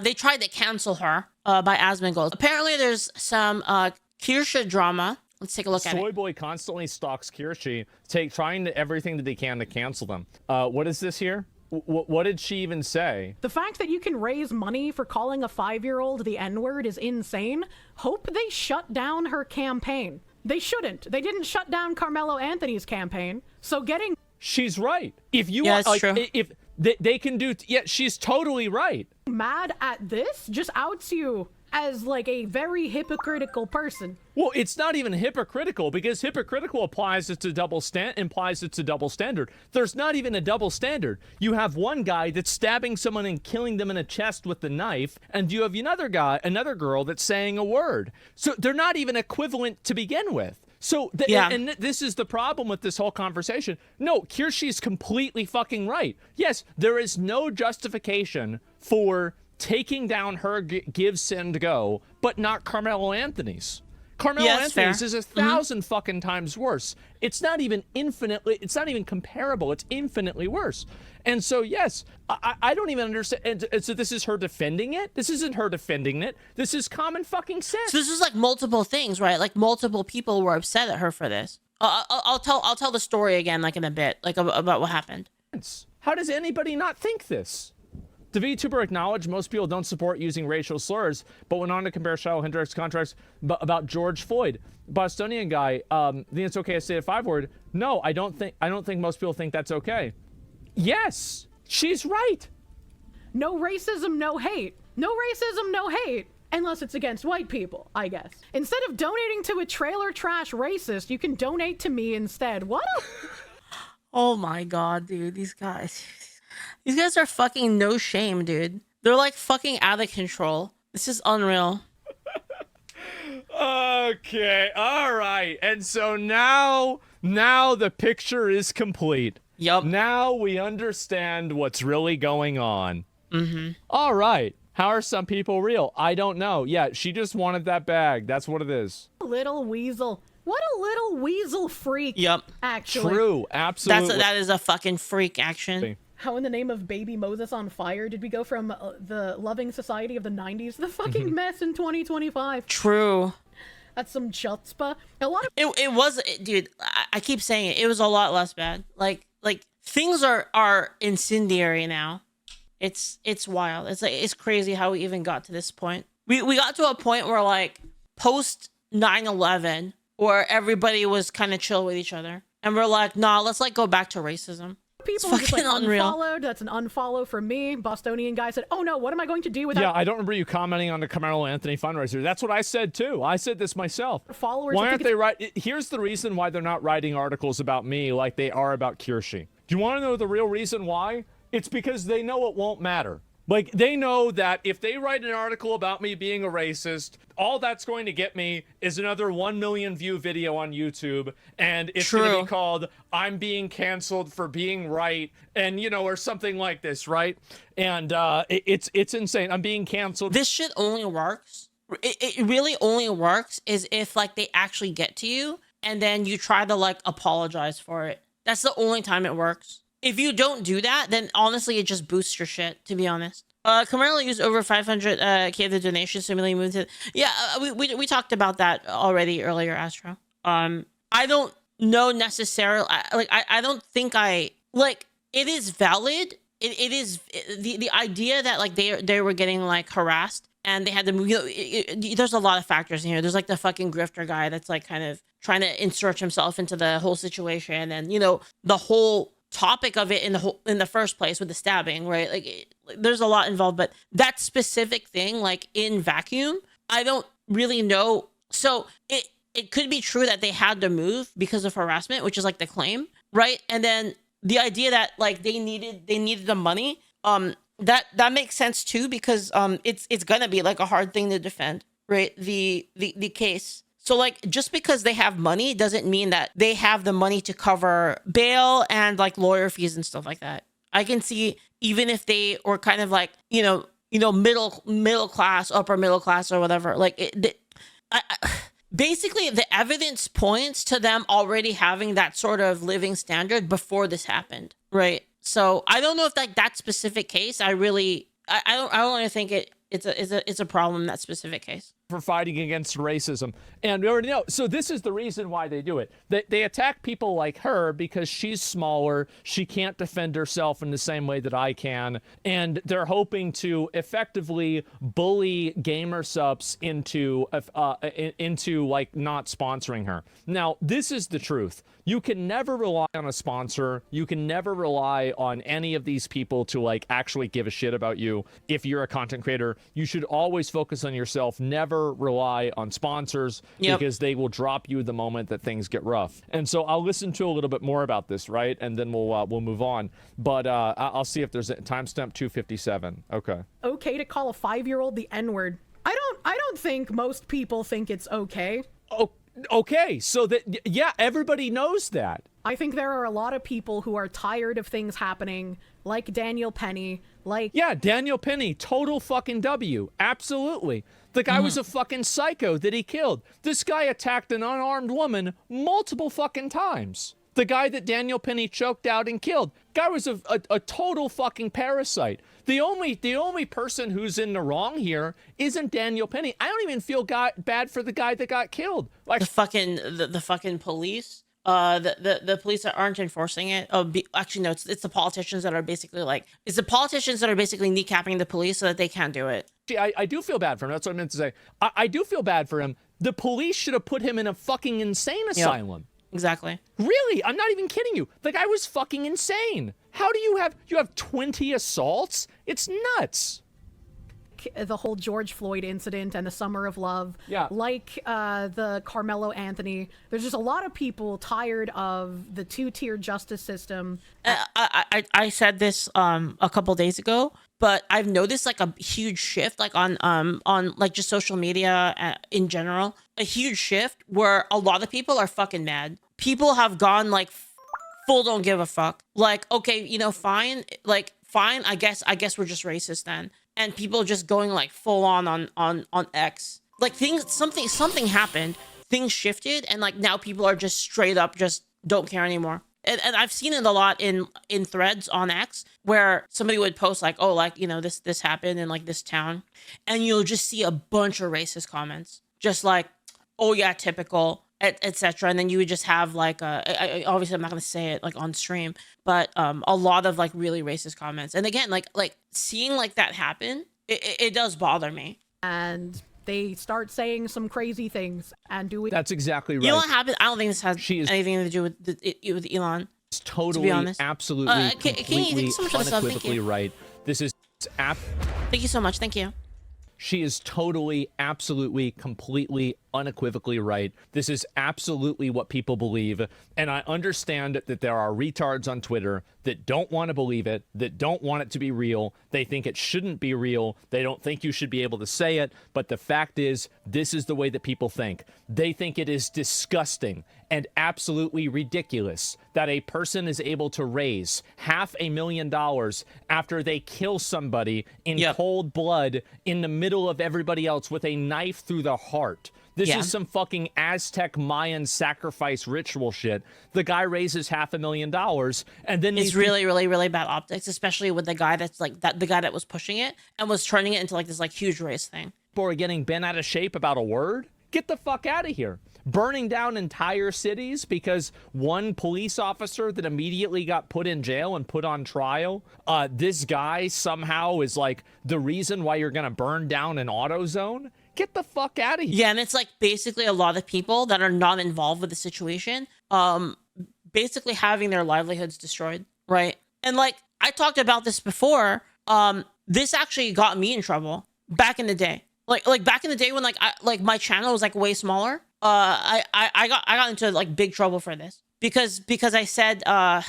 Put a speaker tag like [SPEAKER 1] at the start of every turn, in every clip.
[SPEAKER 1] they tried to cancel her by Asmongold. Apparently, there's some Kirsche drama. Let's take a look at it.
[SPEAKER 2] Soy Boy constantly stalks Kirsche, trying everything that they can to cancel them. What is this here? What did she even say?
[SPEAKER 3] The fact that you can raise money for calling a 5-year-old the N-word is insane. Hope they shut down her campaign. They shouldn't. They didn't shut down Carmelo Anthony's campaign. So getting...
[SPEAKER 2] She's right. If you
[SPEAKER 1] yeah,
[SPEAKER 2] want, like,
[SPEAKER 1] true.
[SPEAKER 2] if they can do, yeah, she's totally right.
[SPEAKER 3] mad at this just outs you as like a very hypocritical person.
[SPEAKER 2] Well, it's not even hypocritical, because hypocritical implies it's a double standard. There's not even a double standard. You have one guy that's stabbing someone and killing them in the chest with the knife, and you have another girl that's saying a word. So they're not even equivalent to begin with. So, and this is the problem with this whole conversation. No, Kirsche's completely fucking right. Yes, there is no justification for taking down her Give Send Go, but not Carmelo Anthony's. Carmelo Anthony's is 1,000 fucking times worse. It's not even comparable. It's infinitely worse. And so, yes, I don't even understand. And so this is her defending it? This isn't her defending it. This is common fucking sense.
[SPEAKER 1] So this is like multiple things, right? Like multiple people were upset at her for this. I'll tell the story again, like in a bit, like about what happened.
[SPEAKER 2] How does anybody not think this? The VTuber acknowledged most people don't support using racial slurs, but went on to compare Shadow Hendrix contracts about George Floyd. Bostonian guy, think it's okay to say a 5-word. No, I don't think most people think that's okay. Yes, she's right.
[SPEAKER 3] No racism, no hate. No racism, no hate. Unless it's against white people, I guess. Instead of donating to a trailer trash racist, you can donate to me instead. What a...
[SPEAKER 1] Oh my god, dude, these guys are fucking no shame, dude. They're like fucking out of control. This is unreal.
[SPEAKER 2] Okay, all right. And so now the picture is complete.
[SPEAKER 1] Yup.
[SPEAKER 2] Now we understand what's really going on.
[SPEAKER 1] Mm-hmm.
[SPEAKER 2] All right. How are some people real? I don't know. Yeah, she just wanted that bag. That's what it is.
[SPEAKER 3] Little weasel. What a little weasel freak.
[SPEAKER 1] Yup.
[SPEAKER 3] Actually.
[SPEAKER 2] True. Absolutely.
[SPEAKER 1] That is a fucking freak action.
[SPEAKER 3] How in the name of Baby Moses on Fire did we go from the loving society of the 90s to the fucking mess in 2025?
[SPEAKER 1] True.
[SPEAKER 3] That's some chutzpah. A lot of
[SPEAKER 1] it was, dude. I keep saying it. It was a lot less bad. Like things are incendiary now. It's wild. It's crazy how we even got to this point. We got to a point where like post 9/11, where everybody was kind of chill with each other, and we're like, nah, let's like go back to racism.
[SPEAKER 3] people who just like unfollowed. That's an unfollow from me. Bostonian guy said, "Oh no, what am I going to do without?"
[SPEAKER 2] Yeah, I don't remember you commenting on the Carmelo Anthony fundraiser. That's what I said too. I said this myself.
[SPEAKER 3] Followers.
[SPEAKER 2] Why aren't they writing? Here's the reason why they're not writing articles about me like they are about Kirsche. Do you want to know the real reason why? It's because they know it won't matter. Like, they know that if they write an article about me being a racist, all that's going to get me is another 1 million view video on YouTube, and it's going to be called "I'm being canceled for being right," and you know, or something like this, right? And it's insane. I'm being canceled.
[SPEAKER 1] This shit only works. It really only works is if like they actually get to you, and then you try to like apologize for it. That's the only time it works. If you don't do that, then honestly, it just boosts your shit, to be honest. Carmelo used over 500k of the donations to really move to... Yeah, we talked about that already earlier, Astro. I don't know necessarily... I don't think it is valid. It is... The idea that, like, they were getting, like, harassed and they had to move... there's a lot of factors in here. There's, like, the fucking grifter guy that's, like, kind of trying to insert himself into the whole situation, and, you know, the whole topic of it in the first place with the stabbing, right? Like, there's a lot involved, but that specific thing, like in vacuum, I don't really know. So it could be true that they had to move because of harassment, which is like the claim, right? And then the idea that like they needed the money, that makes sense too, because it's gonna be like a hard thing to defend, right? The case. So, like, just because they have money doesn't mean that they have the money to cover bail and, like, lawyer fees and stuff like that. I can see, even if they were kind of, like, you know, middle class, upper middle class or whatever, like, basically, the evidence points to them already having that sort of living standard before this happened, right? So, I don't know if, like, that specific case, I I don't really think it's a problem in that specific case.
[SPEAKER 2] For fighting against racism. And we already know. So this is the reason why they do it. They attack people like her because she's smaller. She can't defend herself in the same way that I can. And they're hoping to effectively bully Gamer Supps into like not sponsoring her. Now, this is the truth. You can never rely on a sponsor. You can never rely on any of these people to like actually give a shit about you. If you're a content creator, you should always focus on yourself. Never rely on sponsors because they will drop you the moment that things get rough. And so I'll listen to a little bit more about this, right? And then we'll move on. But I'll see if there's a timestamp 257. Okay.
[SPEAKER 3] Okay to call a 5-year-old the N-word. I don't think most people think it's okay.
[SPEAKER 2] Oh, okay. So that, yeah, everybody knows that.
[SPEAKER 3] I think there are a lot of people who are tired of things happening, like Daniel Penny, like...
[SPEAKER 2] Yeah, Daniel Penny, total fucking W. Absolutely. The guy was a fucking psycho that he killed. This guy attacked an unarmed woman multiple fucking times. The guy that Daniel Penny choked out and killed. Guy was a total fucking parasite. The only person who's in the wrong here isn't Daniel Penny. I don't even feel bad for the guy that got killed. Like
[SPEAKER 1] The fucking police. The police that aren't enforcing it. Actually, no, it's the politicians that are basically kneecapping the police so that they can't do it.
[SPEAKER 2] I do feel bad for him. That's what I meant to say. I do feel bad for him. The police should have put him in a fucking insane asylum.
[SPEAKER 1] Exactly.
[SPEAKER 2] Really? I'm not even kidding you. The guy was fucking insane. How do you have 20 assaults? It's nuts.
[SPEAKER 3] The whole George Floyd incident and the Summer of Love, like the Carmelo Anthony. There's just a lot of people tired of the two-tier justice system.
[SPEAKER 1] I said this a couple days ago, but I've noticed like a huge shift, like on like just social media in general, a huge shift where a lot of people are fucking mad. People have gone like full don't give a fuck. Like, okay, fine. I guess we're just racist then. And people just going like full on X. Like something happened, things shifted, and like now people are just straight up just don't care anymore. And I've seen it a lot in threads on X where somebody would post like, oh, like, this happened in like this town, and you'll just see a bunch of racist comments, just like, oh yeah, typical, etc. And then you would just have like obviously I'm not gonna say it like on stream, but a lot of like really racist comments. And again, like seeing like that happen, it does bother me.
[SPEAKER 3] And they start saying some crazy things and doing.
[SPEAKER 2] That's exactly right.
[SPEAKER 1] You know what happened? I don't think this has anything to do with Elon.
[SPEAKER 2] It's totally, absolutely, completely, unequivocally right. This is
[SPEAKER 1] Thank you so much. Thank you.
[SPEAKER 2] She is totally, absolutely, completely, unequivocally right. This is absolutely what people believe. And I understand that there are retards on Twitter that don't want to believe it, that don't want it to be real. They think it shouldn't be real. They don't think you should be able to say it. But the fact is, this is the way that people think. They think it is disgusting and absolutely ridiculous that a person is able to raise $500,000 after they kill somebody in cold blood in the middle of everybody else with a knife through the heart. This is some fucking Aztec Mayan sacrifice ritual shit. The guy raises $500,000 and then
[SPEAKER 1] it's really, really, really bad optics, especially with the guy that's like the guy that was pushing it and was turning it into like this like huge race thing.
[SPEAKER 2] People are getting bent out of shape about a word. Get the fuck out of here. Burning down entire cities because one police officer that immediately got put in jail and put on trial, this guy somehow is like the reason why you're gonna burn down an auto zone. Get the fuck out of here.
[SPEAKER 1] Yeah, and it's like basically a lot of people that are not involved with the situation, basically having their livelihoods destroyed, right? And like I talked about this before, this actually got me in trouble back in the day. Like back in the day when like my channel was like way smaller, I got into like big trouble for this because I said I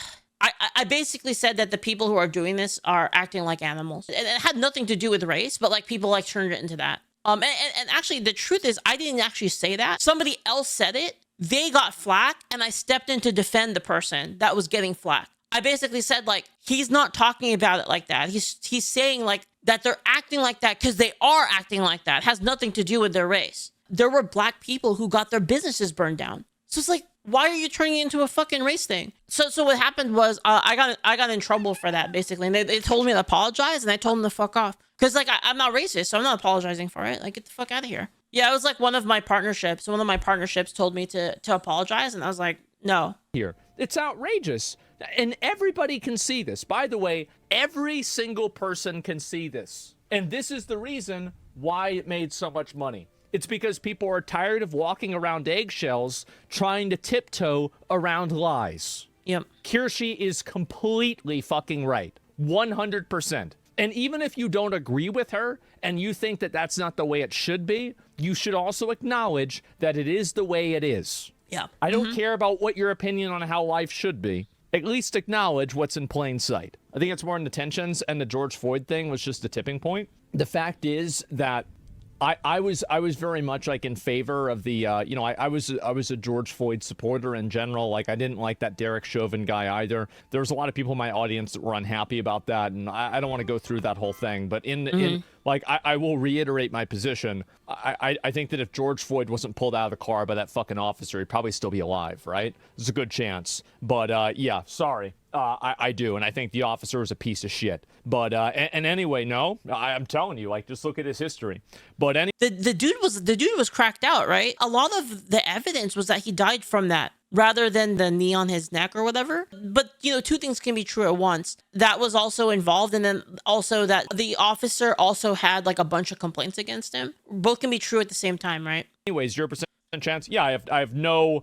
[SPEAKER 1] basically said that the people who are doing this are acting like animals. And it had nothing to do with race, but like people like turned it into that. And actually the truth is I didn't actually say that. Somebody else said it. They got flack and I stepped in to defend the person that was getting flack. I basically said like, he's not talking about it like that. He's saying like that they're acting like that because they are acting like that. It has nothing to do with their race. There were black people who got their businesses burned down. So it's like, why are you turning it into a fucking race thing? So what happened was I got in trouble for that basically. And they told me to apologize and I told them to fuck off. Because like I'm not racist, so I'm not apologizing for it. Like, get the fuck out of here. Yeah, it was like one of my partnerships. One of my partnerships told me to apologize, and I was like, no.
[SPEAKER 2] Here, it's outrageous, and everybody can see this. By the way, every single person can see this, and this is the reason why it made so much money. It's because people are tired of walking around eggshells trying to tiptoe around lies.
[SPEAKER 1] Yep.
[SPEAKER 2] Kirsche is completely fucking right. 100%. And even if you don't agree with her and you think that that's not the way it should be, you should also acknowledge that it is the way it is.
[SPEAKER 1] Yeah.
[SPEAKER 2] I don't care about what your opinion on how life should be. At least acknowledge what's in plain sight. I think it's more in the tensions, and the George Floyd thing was just a tipping point. The fact is that I was very much like in favor of the I was a George Floyd supporter in general. Like, I didn't like that Derek Chauvin guy either. There was a lot of people in my audience that were unhappy about that, and I don't want to go through that whole thing. But I will reiterate my position. I think that if George Floyd wasn't pulled out of the car by that fucking officer, he'd probably still be alive, right? There's a good chance. But yeah, sorry. I do, and I think the officer is a piece of shit. But and anyway, no, I'm telling you, like, just look at his history. But
[SPEAKER 1] the dude was cracked out, right? A lot of the evidence was that he died from that, rather than the knee on his neck or whatever. But two things can be true at once. That was also involved, and then also that the officer also had like a bunch of complaints against him. Both can be true at the same time, right?
[SPEAKER 2] Anyways, 0% chance. Yeah, I have no.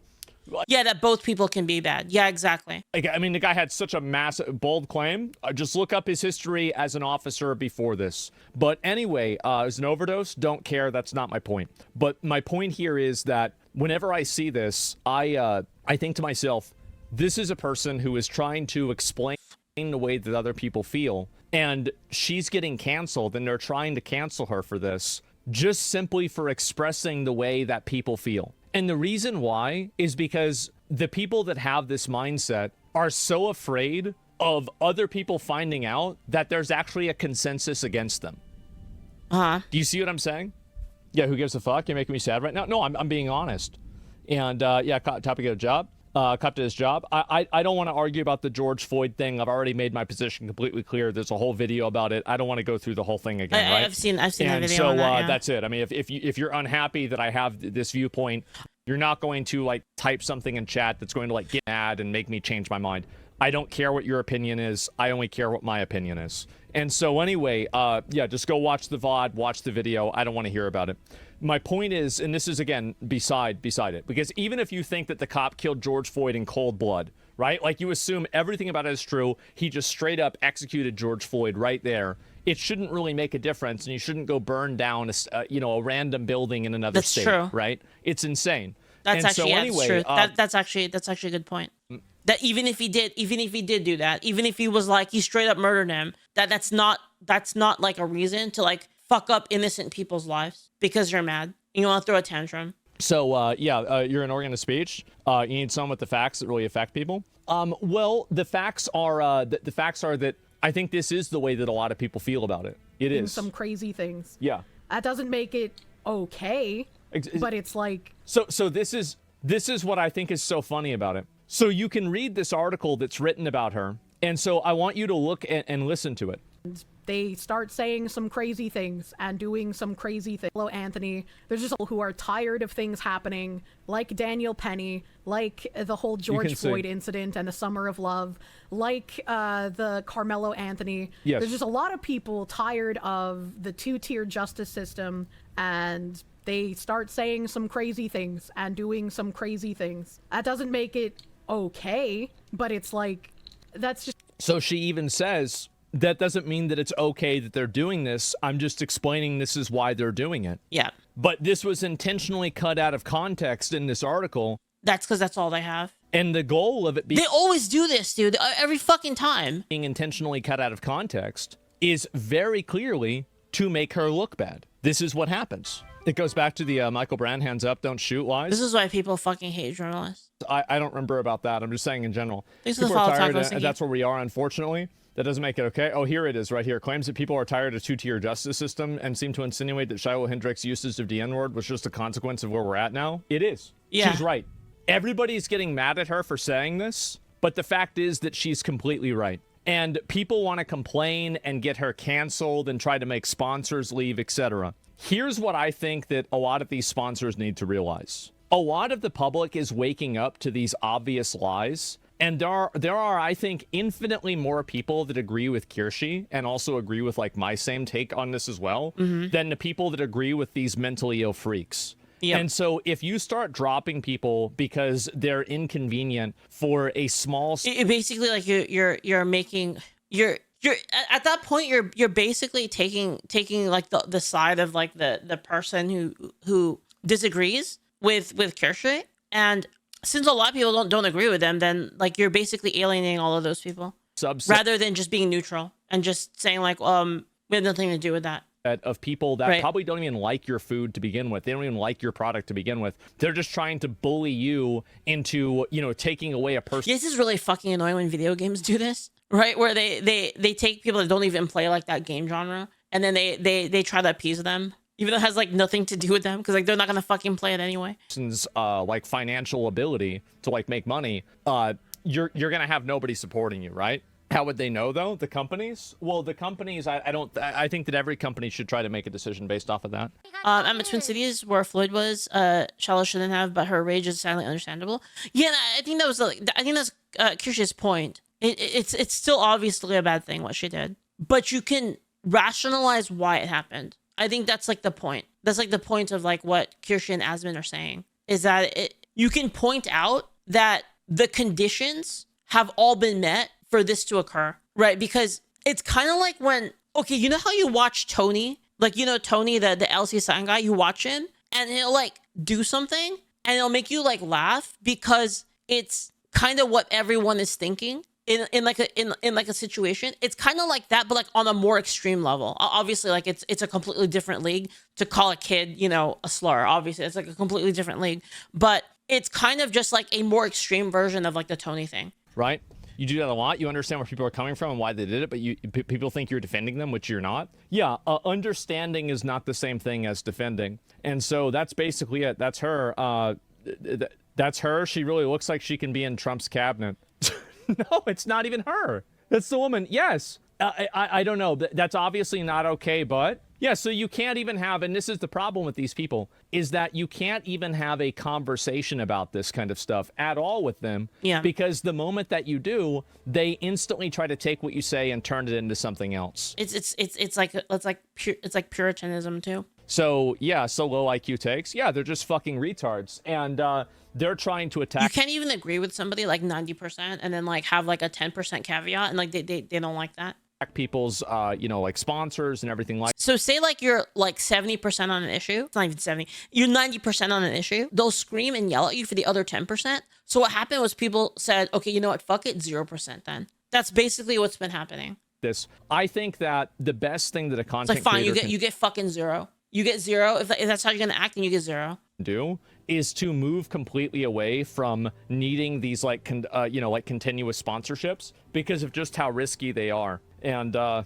[SPEAKER 1] Yeah, that both people can be bad. Yeah, exactly.
[SPEAKER 2] Like, I mean, the guy had such a massive, bold claim. Just look up his history as an officer before this. But anyway, it was an overdose. Don't care. That's not my point. But my point here is that whenever I see this, I think to myself, this is a person who is trying to explain the way that other people feel. And she's getting canceled, and they're trying to cancel her for this, just simply for expressing the way that people feel. And the reason why is because the people that have this mindset are so afraid of other people finding out that there's actually a consensus against them.
[SPEAKER 1] Uh-huh.
[SPEAKER 2] Do you see what I'm saying? Yeah, who gives a fuck? You're making me sad right now? No, I'm being honest. And yeah, topic of a job. Cut to his job. I don't want to argue about the George Floyd thing. I've already made my position completely clear. There's a whole video about it. I don't want to go through the whole thing again, right?
[SPEAKER 1] I've seen that video.
[SPEAKER 2] So
[SPEAKER 1] on that, yeah.
[SPEAKER 2] that's it. I mean, if you're unhappy that I have this viewpoint, you're not going to like type something in chat that's going to like get mad and make me change my mind. I don't care what your opinion is. I only care what my opinion is. And so anyway, yeah, just go watch the VOD, watch the video. I don't want to hear about it. My point is, and this is again beside it, because even if you think that the cop killed George Floyd in cold blood, right? Like, you assume everything about it is true. He just straight up executed George Floyd right there. It shouldn't really make a difference, and you shouldn't go burn down a random building in another state. That's true. Right? It's insane.
[SPEAKER 1] That's
[SPEAKER 2] and
[SPEAKER 1] actually
[SPEAKER 2] so anyway,
[SPEAKER 1] true. That's actually a good point. That even if he did do that, even if he was like he straight up murdered him, that's not like a reason to like fuck up innocent people's lives because you're mad. You want to throw a tantrum.
[SPEAKER 2] So you're an organ of speech. You need someone with the facts that really affect people. Well, the facts are that I think this is the way that a lot of people feel about it. It is
[SPEAKER 3] some crazy things.
[SPEAKER 2] Yeah.
[SPEAKER 3] That doesn't make it okay, but it's like.
[SPEAKER 2] So this is what I think is so funny about it. So you can read this article that's written about her, and so I want you to look and listen to it.
[SPEAKER 3] They start saying some crazy things and doing some crazy things. Hello, Anthony. There's just people who are tired of things happening, like Daniel Penny, like the whole George Floyd incident and the Summer of Love, like the Carmelo Anthony.
[SPEAKER 2] Yes.
[SPEAKER 3] There's just a lot of people tired of the two-tier justice system, and they start saying some crazy things and doing some crazy things. That doesn't make it okay, but it's like, that's just...
[SPEAKER 2] So she even says, that doesn't mean that it's okay that they're doing this. I'm just explaining this is why they're doing it.
[SPEAKER 1] Yeah.
[SPEAKER 2] But this was intentionally cut out of context in this article.
[SPEAKER 1] That's because that's all they have.
[SPEAKER 2] And the goal of it being...
[SPEAKER 1] They always do this, dude. Every fucking time.
[SPEAKER 2] Being intentionally cut out of context is very clearly to make her look bad. This is what happens. It goes back to the Michael Brand hands up, don't shoot lies.
[SPEAKER 1] This is why people fucking hate journalists.
[SPEAKER 2] I don't remember about that. I'm just saying in general.
[SPEAKER 1] People are tired,
[SPEAKER 2] and that's where we are, unfortunately. That doesn't make it okay. Oh, here it is right here. Claims that people are tired of two-tier justice system and seem to insinuate that Shiloh Hendricks' usage of the N-word was just a consequence of where we're at now. It is.
[SPEAKER 1] Yeah.
[SPEAKER 2] She's right. Everybody's getting mad at her for saying this, but the fact is that she's completely right. And people want to complain and get her canceled and try to make sponsors leave, etc. Here's what I think that a lot of these sponsors need to realize. A lot of the public is waking up to these obvious lies. And there are, I think, infinitely more people that agree with Kirsche and also agree with like my same take on this as well than the people that agree with these mentally ill freaks. Yep. And so if you start dropping people because they're inconvenient for a small,
[SPEAKER 1] basically like you're making you're at that point you're basically taking like the side of like the person who disagrees with Kirsche, and since a lot of people don't agree with them, then like you're basically alienating all of those people rather than just being neutral and just saying like we have nothing to do with that.
[SPEAKER 2] Of people that probably don't even like your food to begin with. They don't even like your product to begin with. They're just trying to bully you into, you know, taking away a person.
[SPEAKER 1] This is really fucking annoying when video games do this, right? Where they take people that don't even play like that game genre, and then they try to appease them, even though it has like nothing to do with them, because like they're not gonna fucking play it anyway.
[SPEAKER 2] Like financial ability to like make money, you're gonna have nobody supporting you, right? How would they know though? The companies? Well, the companies, I think that every company should try to make a decision based off of that.
[SPEAKER 1] I'm at Twin Cities where Floyd was. Shallow shouldn't have, but her rage is sadly understandable. Yeah, I think that was that's Kirsche's point. It's still obviously a bad thing what she did, but you can rationalize why it happened. I think that's like the point. That's like the point of like what Kirsche and Asmon are saying, is that you can point out that the conditions have all been met for this to occur, right? Because it's kind of like when, okay, you know how you watch Tony, like, you know, Tony, the LC Sign guy, you watch him and he'll like do something and it'll make you like laugh because it's kind of what everyone is thinking in like a situation. It's kind of like that, but like on a more extreme level. Obviously, like it's a completely different league to call a kid, you know, a slur. Obviously, it's like a completely different league, but it's kind of just like a more extreme version of like the Tony thing.
[SPEAKER 2] Right. You do that a lot. You understand where people are coming from and why they did it, but people think you're defending them, which you're not. Yeah, understanding is not the same thing as defending. And so that's basically it. That's her. That's her. She really looks like she can be in Trump's cabinet. No, it's not even her. That's the woman. Yes. I don't know. That's obviously not okay, but yeah, so you can't even have, and this is the problem with these people, is that you can't even have a conversation about this kind of stuff at all with them. Yeah. Because the moment that you do, they instantly try to take what you say and turn it into something else.
[SPEAKER 1] It's like Puritanism too.
[SPEAKER 2] So yeah, so low IQ takes. Yeah, they're just fucking retards, and they're trying to attack.
[SPEAKER 1] You can't even agree with somebody like 90% and then like have like a 10% caveat, and like they don't like that.
[SPEAKER 2] People's you know, like sponsors and everything like.
[SPEAKER 1] So say like you're like 70% on an issue. It's not even 70. You're 90% on an issue. They'll scream and yell at you for the other 10%. So what happened was people said, okay, you know what, fuck it, 0% then. That's basically what's been happening.
[SPEAKER 2] I think that the best thing that a content
[SPEAKER 1] it's like fine,
[SPEAKER 2] creator
[SPEAKER 1] you get fucking 0. You get 0. If that's how you're gonna act, then you get 0.
[SPEAKER 2] Do is to move completely away from needing these like you know, like continuous sponsorships because of just how risky they are. And the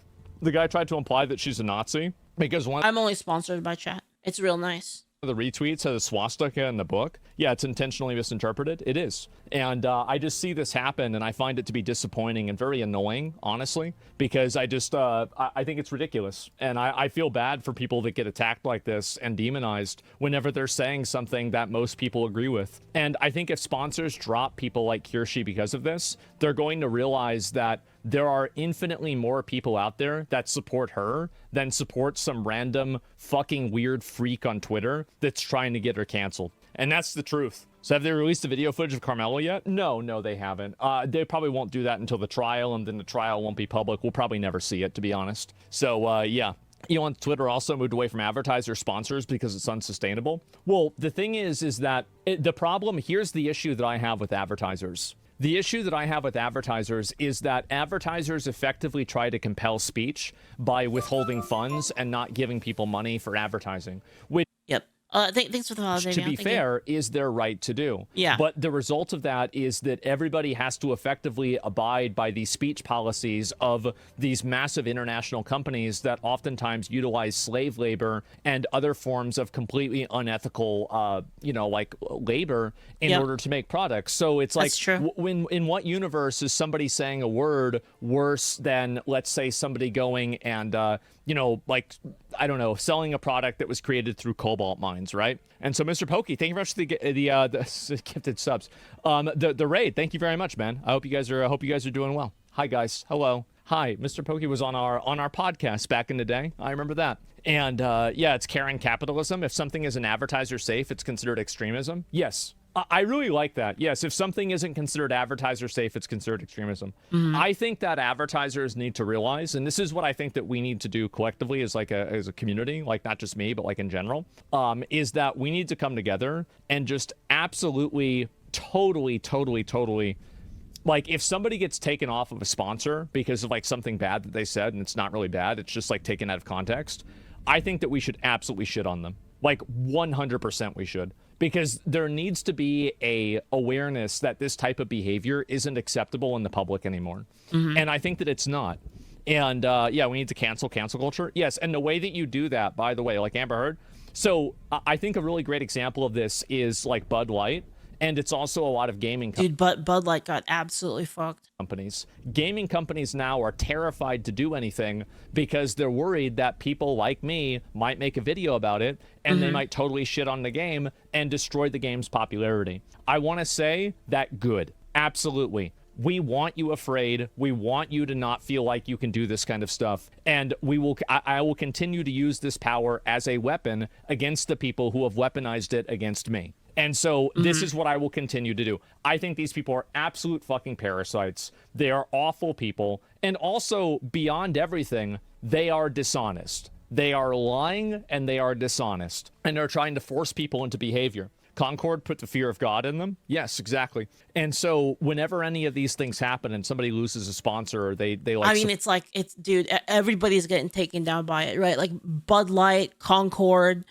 [SPEAKER 2] guy tried to imply that she's a Nazi because
[SPEAKER 1] I'm only sponsored by chat. It's real nice.
[SPEAKER 2] The retweets has a swastika in the book. Yeah, it's intentionally misinterpreted. It is. And I just see this happen, and I find it to be disappointing and very annoying, honestly, because I just, I think it's ridiculous. And I feel bad for people that get attacked like this and demonized whenever they're saying something that most people agree with. And I think if sponsors drop people like Kirsche because of this, they're going to realize that there are infinitely more people out there that support her than support some random fucking weird freak on Twitter that's trying to get her canceled. And that's the truth. So have they released the video footage of Carmelo yet? No, they haven't. They probably won't do that until the trial, and then the trial won't be public. We'll probably never see it, to be honest. So, yeah. Elon Twitter also moved away from advertiser sponsors because it's unsustainable. Well, the thing is that the problem, here's the issue that I have with advertisers. The issue that I have with advertisers is that advertisers effectively try to compel speech by withholding funds and not giving people money for advertising.
[SPEAKER 1] Yep. Thanks for the follow,
[SPEAKER 2] to
[SPEAKER 1] Daniel.
[SPEAKER 2] be
[SPEAKER 1] Thank
[SPEAKER 2] fair, is their right to do.
[SPEAKER 1] Yeah.
[SPEAKER 2] But the result of that is that everybody has to effectively abide by these speech policies of these massive international companies that oftentimes utilize slave labor and other forms of completely unethical, like labor in
[SPEAKER 1] Yep.
[SPEAKER 2] order to make products. So it's like,
[SPEAKER 1] That's true.
[SPEAKER 2] in what universe is somebody saying a word worse than, let's say, somebody going and, I don't know, selling a product that was created through cobalt mines, right? And so, Mr. Pokey, thank you very much for the gifted subs. The raid, thank you very much, man. I hope you guys are doing well. Hi, guys. Hello. Hi, Mr. Pokey was on our podcast back in the day. I remember that. And it's Karen capitalism. If something is an advertiser safe, it's considered extremism. Yes. I really like that. Yes, if something isn't considered advertiser safe, it's considered extremism. I think that advertisers need to realize, and this is what I think that we need to do collectively as a community, like not just me, but like in general, is that we need to come together and just absolutely, totally, like if somebody gets taken off of a sponsor because of like something bad that they said, and it's not really bad, it's just like taken out of context, I think that we should absolutely shit on them. Like 100% we should. Because there needs to be a awareness that this type of behavior isn't acceptable in the public anymore. And I think that it's not. And we need to cancel culture. Yes, and the way that you do that, by the way, like Amber Heard. So I think a really great example of this is like Bud Light. And it's also a lot of gaming companies.
[SPEAKER 1] Dude, Bud Light got absolutely fucked.
[SPEAKER 2] Gaming companies now are terrified to do anything because they're worried that people like me might make a video about it and they might totally shit on the game and destroy the game's popularity. I want to say that good. Absolutely. We want you afraid. We want you to not feel like you can do this kind of stuff. And I will continue to use this power as a weapon against the people who have weaponized it against me. And so this is what I will continue to do. I think these people are absolute fucking parasites. They are awful people. And also, beyond everything, they are dishonest. They are lying and they are dishonest. And they're trying to force people into behavior. Concord put the fear of God in them. Yes, exactly. And so whenever any of these things happen and somebody loses a sponsor or they like...
[SPEAKER 1] I mean, dude, everybody's getting taken down by it, right? Like Bud Light, Concord,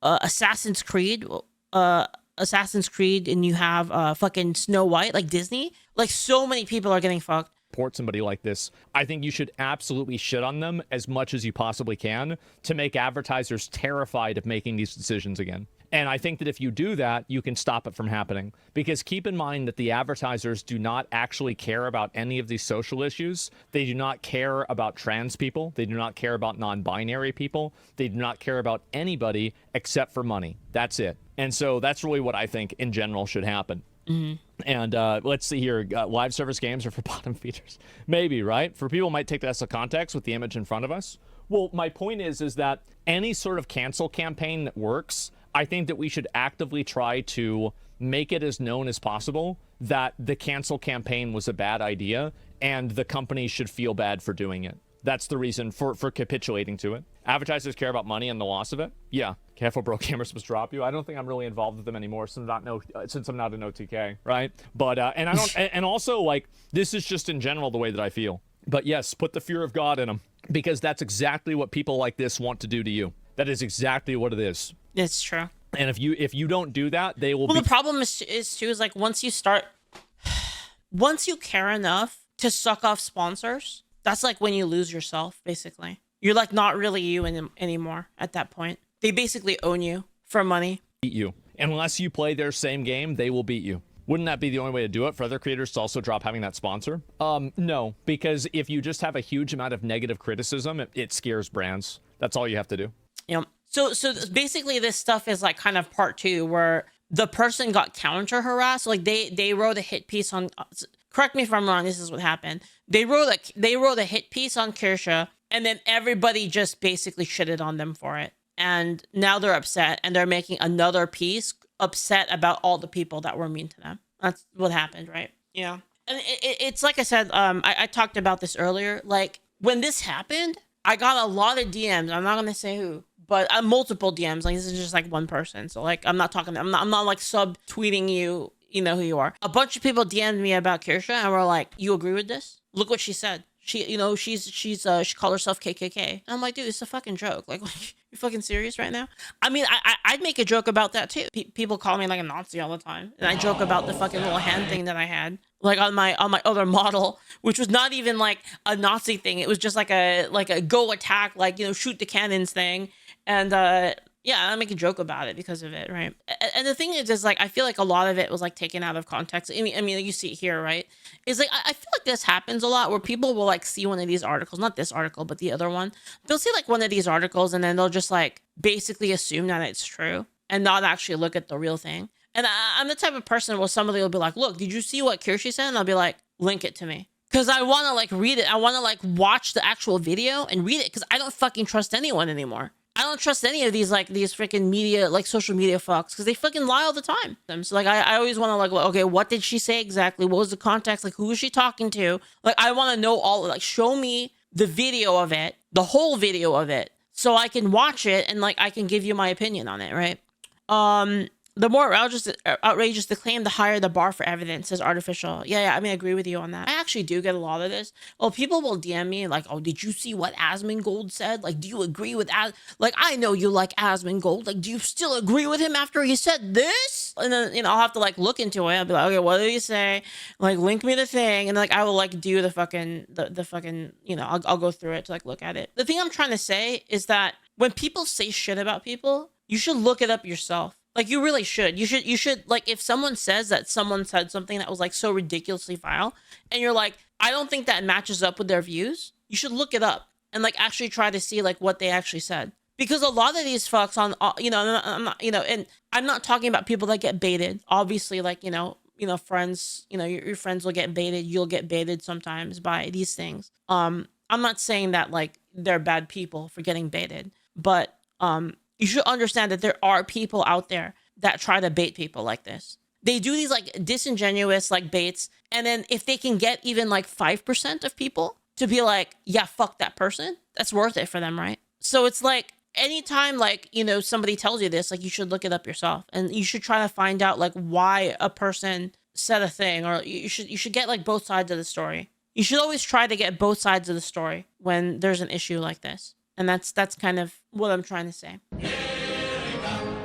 [SPEAKER 1] Assassin's Creed, and you have fucking Snow White, like Disney. Like so many people are getting fucked.
[SPEAKER 2] Support somebody like this. I think you should absolutely shit on them as much as you possibly can to make advertisers terrified of making these decisions again. And I think that if you do that, you can stop it from happening. Because keep in mind that the advertisers do not actually care about any of these social issues. They do not care about trans people. They do not care about non-binary people. They do not care about anybody except for money. That's it. And so that's really what I think in general should happen. And let's see here. Live service games are for bottom feeders. Maybe, right? For people who might take that as a context with the image in front of us. Well, my point is that any sort of cancel campaign that works, I think that we should actively try to make it as known as possible that the cancel campaign was a bad idea and the company should feel bad for doing it. That's the reason for capitulating to it. Advertisers care about money and the loss of it. Yeah. Careful, bro. Gamer Supps drop you. I don't think I'm really involved with them anymore since I'm not an OTK, right? But and I don't. And also, like, this is just in general the way that I feel. But yes, put the fear of God in them because that's exactly what people like this want to do to you. That is exactly what it is.
[SPEAKER 1] It's true.
[SPEAKER 2] And if you don't do that, they will.
[SPEAKER 1] Well, the problem is too is like once you care enough to suck off sponsors, that's like when you lose yourself. Basically, you're like not really you anymore at that point. They basically own you for money.
[SPEAKER 2] Beat you unless you play their same game. They will beat you. Wouldn't that be the only way to do it for other creators to also drop having that sponsor? No, because if you just have a huge amount of negative criticism, it scares brands. That's all you have to do.
[SPEAKER 1] Yeah. So basically this stuff is like kind of part two where the person got counter harassed. Like they wrote a hit piece on, correct me if I'm wrong, this is what happened. They wrote a hit piece on Kirsche and then everybody just basically shitted on them for it. And now they're upset and they're making another piece upset about all the people that were mean to them. That's what happened, right? Yeah. And it's like I said, I talked about this earlier. Like when this happened, I got a lot of DMs. I'm not going to say who, but multiple DMs. Like this is just like one person. So like, I'm not like sub-tweeting you know who you are. A bunch of people DM'd me about Kirsche and were like, you agree with this? Look what she said. She, you know, she called herself KKK. And I'm like, dude, it's a fucking joke. Like you fucking serious right now? I mean, I'd make a joke about that too. People call me like a Nazi all the time, and I joke about the fucking little hand thing that I had, like on my other model, which was not even like a Nazi thing. It was just like a go attack, like, you know, shoot the cannons thing, and yeah, I make a joke about it because of it, right? And the thing is like, I feel like a lot of it was like taken out of context. I mean, you see it here, right? It's like, I feel like this happens a lot where people will like see one of these articles, not this article, but the other one. They'll see like one of these articles and then they'll just like basically assume that it's true and not actually look at the real thing. And I'm the type of person where somebody will be like, look, did you see what Kirsche said? And I'll be like, link it to me. Because I want to like read it. I want to like watch the actual video and read it because I don't fucking trust anyone anymore. I don't trust any of these freaking media, like social media fucks, because they fucking lie all the time. So like, I always want to like, okay, what did she say exactly? What was the context? Like, who was she talking to? Like, I want to know all, like, show me the video of it, the whole video of it, so I can watch it and like, I can give you my opinion on it, right? The more outrageous the claim, the higher the bar for evidence, says Artificial. Yeah, I mean, I agree with you on that. I actually do get a lot of this. Well, people will DM me like, oh, did you see what Asmongold said? Like, do you agree with like, I know you like Asmongold. Like, do you still agree with him after he said this? And then, you know, I'll have to like look into it. I'll be like, okay, what did he say? Like, link me the thing. And like, I will like do the fucking, you know, I'll go through it to like look at it. The thing I'm trying to say is that when people say shit about people, you should look it up yourself. Like, you really should. You should, like, if someone says that someone said something that was, like, so ridiculously vile, and you're like, I don't think that matches up with their views, you should look it up and, like, actually try to see, like, what they actually said. Because a lot of these fucks on, you know, I'm not, you know, and I'm not talking about people that get baited. Obviously, like, you know, friends, you know, your friends will get baited. You'll get baited sometimes by these things. I'm not saying that, like, they're bad people for getting baited, but, you should understand that there are people out there that try to bait people like this. They do these like disingenuous like baits. And then if they can get even like 5% of people to be like, yeah, fuck that person, that's worth it for them, right? So it's like anytime like, you know, somebody tells you this, like you should look it up yourself and you should try to find out like why a person said a thing, or you should get like both sides of the story. You should always try to get both sides of the story when there's an issue like this. And that's kind of what I'm trying to say.